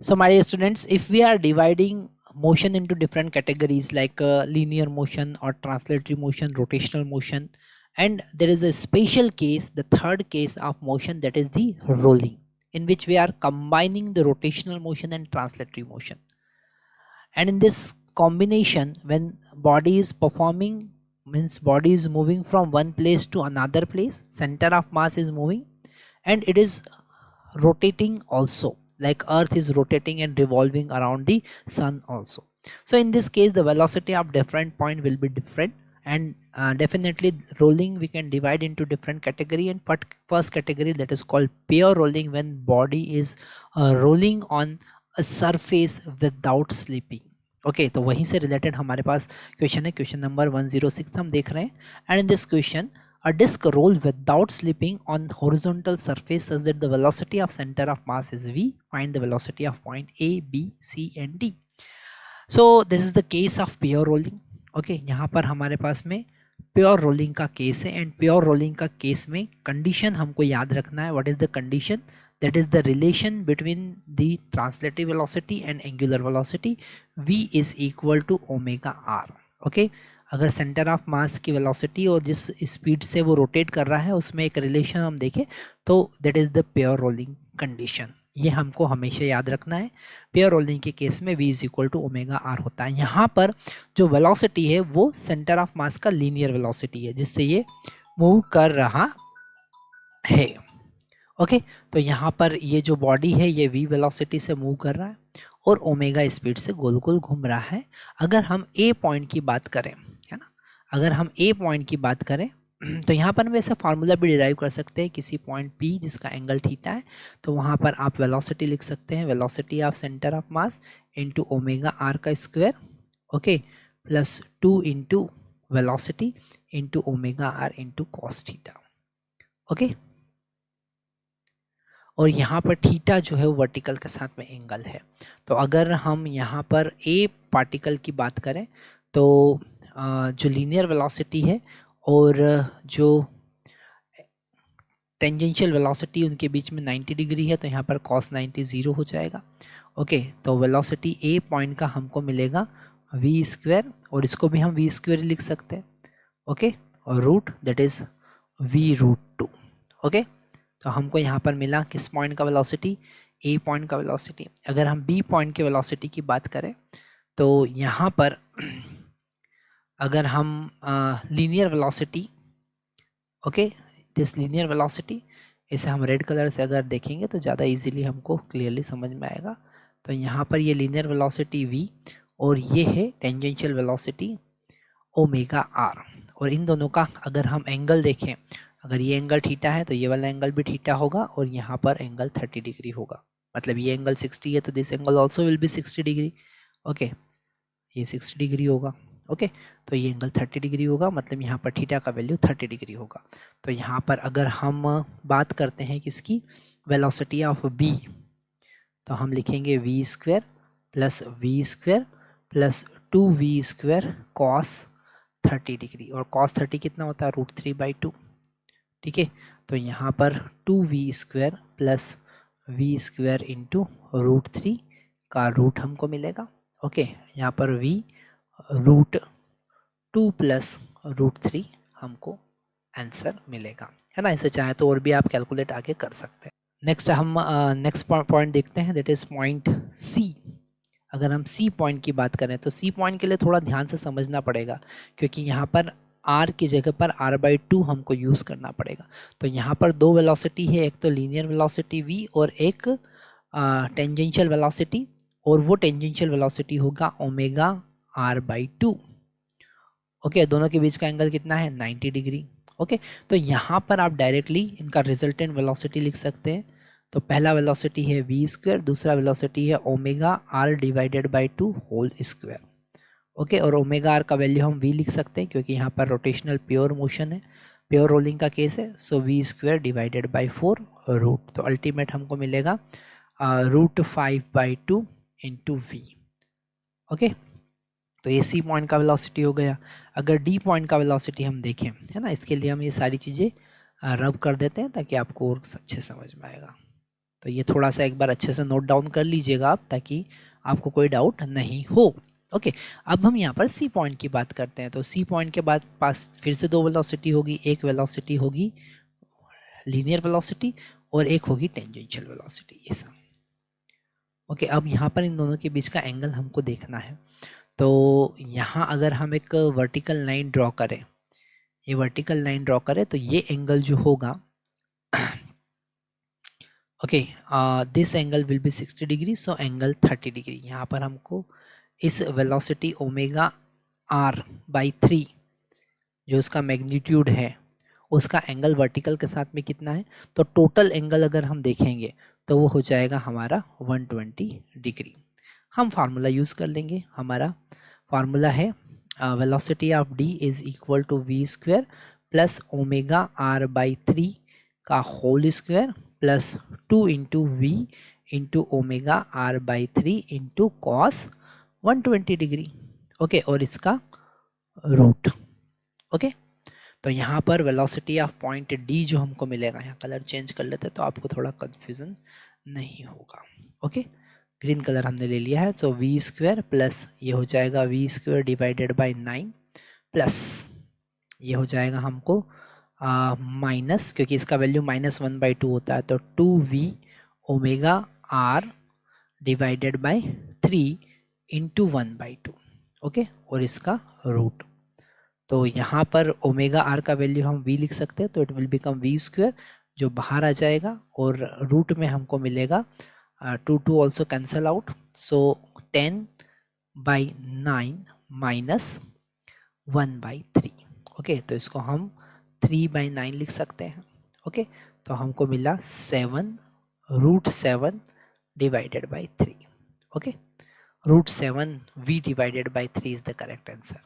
So my dear students, if we are dividing motion into different categories like linear motion or translatory motion, rotational motion, and there is a special case, the third case of motion, that is the rolling, in which we are combining the rotational motion and translatory motion. And in this combination, when body is performing, means body is moving from one place to another place, center of mass is moving, and it is rotating also, like earth is rotating and revolving around the sun also. So in this case the velocity of different point will be different, and definitely rolling we can divide into different category. And first category, that is called pure rolling, when body is rolling on a surface without slipping. Okay तो वहीं से related हमारे पास question है, question number 106 हम देख रहे हैं. And in this question, a disk roll without slipping on horizontal surface such that the velocity of center of mass is v. Find the velocity of point A, B, C and D. So this is the case of pure rolling. Okay, यहाँ पर हमारे पास में pure rolling का case है. And pure rolling का case में condition हमको याद रखना है. What is the condition? that is the relation between the translative velocity and angular velocity. v is equal to omega r. okay, अगर सेंटर ऑफ मास की वेलोसिटी और जिस स्पीड से वो रोटेट कर रहा है उसमें एक रिलेशन हम देखें तो that is the pure rolling condition. ये हमको हमेशा याद रखना है. प्योर रोलिंग के केस में v is equal to omega r होता है. यहाँ पर जो वेलोसिटी है वो सेंटर ऑफ मास का लीनियर वेलोसिटी है जिससे ये मूव कर रहा है. ओके तो यहाँ पर ये जो बॉडी है ये v वेलोसिटी से मूव कर रहा है और ओमेगा स्पीड से गोल गोल घूम रहा है. अगर हम a पॉइंट की बात करें, है ना, अगर हम a पॉइंट की बात करें तो यहाँ पर हम वैसे फार्मूला भी डिराइव कर सकते हैं. किसी पॉइंट P जिसका एंगल थीटा है तो वहाँ पर आप वेलोसिटी लिख सकते हैं, velocity of centre of mass into omega are का square. Okay plus 2 into velocity into omega R into cos theta. Okay और यहाँ पर थीटा जो है वो वर्टिकल के साथ में एंगल है. तो अगर हम यहाँ पर ए पार्टिकल की बात करें तो जो लीनियर वेलोसिटी है और जो टेंजेंशियल वेलोसिटी उनके बीच में 90 डिग्री है तो यहाँ पर cos 90 ज़ीरो हो जाएगा. ओके तो वेलोसिटी ए पॉइंट का हमको मिलेगा वी स्क्वायर, और इसको भी हम वी स्क्वायर लिख सकते हैं. ओके और root that is v root 2. Okay तो हमको यहाँ पर मिला किस पॉइंट का वेलोसिटी, ए पॉइंट का वेलोसिटी. अगर हम बी पॉइंट के वेलोसिटी की बात करें तो यहाँ पर अगर हम linear velocity, okay this linear velocity, इसे हम रेड कलर से अगर देखेंगे तो ज़्यादा इजीली हमको क्लियरली समझ में आएगा. तो यहाँ पर ये लीनियर वेलोसिटी v और ये है टेंजेंशियल वेलोसिटी ओमेगा आर. और इन दोनों का अगर हम एंगल देखें, अगर ये एंगल थीटा है तो ये वाला एंगल भी थीटा होगा और यहाँ पर एंगल 30 डिग्री होगा. मतलब ये एंगल 60 है तो this angle also will be 60 degree. Okay ये 60 डिग्री होगा. ओके तो ये एंगल 30 डिग्री होगा, मतलब यहाँ पर थीटा का वैल्यू 30 डिग्री होगा. तो यहाँ पर अगर हम बात करते हैं किसकी, वेलोसिटी ऑफ बी, तो हम लिखेंगे v square plus 2v² cos 30 degree. और कॉस 30 कितना होता है, √3/2. ठीक है तो यहाँ पर 2v² प्लस v² इंटू √3 का रूट हमको मिलेगा. ओके यहाँ पर v √2 प्लस √3 हमको आंसर मिलेगा, है ना. इसे चाहे तो और भी आप कैलकुलेट आगे कर सकते हैं. नेक्स्ट हम नेक्स्ट पॉइंट देखते हैं, दैट इज पॉइंट सी. अगर हम सी पॉइंट की बात करें तो सी पॉइंट के लिए थोड़ा ध्यान से समझना पड़ेगा क्योंकि यहाँ पर आर की जगह पर r/2 हमको यूज़ करना पड़ेगा. तो यहाँ पर दो वेलोसिटी है, एक तो लीनियर वेलोसिटी v और एक टेंजेंशियल वेलोसिटी, और वो टेंजेंशियल वेलोसिटी होगा ओमेगा r/2. ओके दोनों के बीच का एंगल कितना है, 90 डिग्री. ओके तो यहाँ पर आप डायरेक्टली इनका रिजल्टेंट वेलोसिटी लिख सकते हैं. तो पहला वेलोसिटी है v², दूसरा वेलोसिटी है omega r/2 whole square. Okay और ओमेगा आर का वैल्यू हम v लिख सकते हैं क्योंकि यहाँ पर रोटेशनल प्योर मोशन है, प्योर रोलिंग का केस है. सो v²/4 रूट, तो अल्टीमेट हमको मिलेगा √5/2 इंटू v. ओके तो ये सी पॉइंट का वेलोसिटी हो गया. अगर डी पॉइंट का वेलोसिटी हम देखें, है ना, इसके लिए हम ये सारी चीज़ें रब कर देते हैं ताकि आपको और अच्छे समझ में आएगा. तो ये थोड़ा सा एक बार अच्छे से नोट डाउन कर लीजिएगा आप, ताकि आपको कोई डाउट नहीं हो। ओके, अब हम यहाँ पर सी पॉइंट की बात करते हैं। तो सी पॉइंट के बाद पास फिर से दो वेलोसिटी होगी, एक वेलोसिटी होगी लीनियर वेलोसिटी और एक होगी टेंजेंशियल वेलोसिटी, ये सब। ओके, अब यहाँ पर इन दोनों के बीच का एंगल हमको देखना है। तो यहाँ अगर हम एक वर्टिकल लाइन ड्रॉ करें, ये वर्टिकल लाइन ड्रॉ करें, तो ये एंगल जो होगा okay, this angle will be 60 degree, so angle 30 degree. यहाँ पर हमको इस वेलोसिटी ओमेगा आर बाई 3 जो उसका मैग्नीट्यूड है, उसका एंगल वर्टिकल के साथ में कितना है, तो टोटल एंगल अगर हम देखेंगे तो वो हो जाएगा हमारा 120 डिग्री। हम फार्मूला यूज़ कर लेंगे। हमारा फार्मूला है velocity of D is equal to v square plus omega r by 3 का whole square plus 2 into v into omega r by 3 into cos 120 degree. Okay, और इसका रूट। ओके, तो यहाँ पर वेलोसिटी ऑफ पॉइंट डी जो हमको मिलेगा, यहाँ कलर चेंज कर लेते हैं तो आपको थोड़ा कंफ्यूजन नहीं होगा। ओके, ग्रीन कलर हमने ले लिया है। सो वी स्क्वायर प्लस ये हो जाएगा v square divided by 9 plus ये हो जाएगा हमको माइनस, क्योंकि इसका वैल्यू -1/2 होता है, तो 2v omega r divided by 3 into 1/2। Okay, और इसका रूट। तो यहाँ पर ओमेगा आर का वैल्यू हम v लिख सकते हैं, तो it will become v square जो बाहर आ जाएगा, और रूट में हमको मिलेगा 2 ऑल्सो कैंसल आउट, सो 10/9 माइनस 1/3। ओके, तो इसको हम 3/9 लिख सकते हैं। ओके, तो हमको मिला 7√7 divided by 3। Okay, √7 v divided by 3 is the correct answer.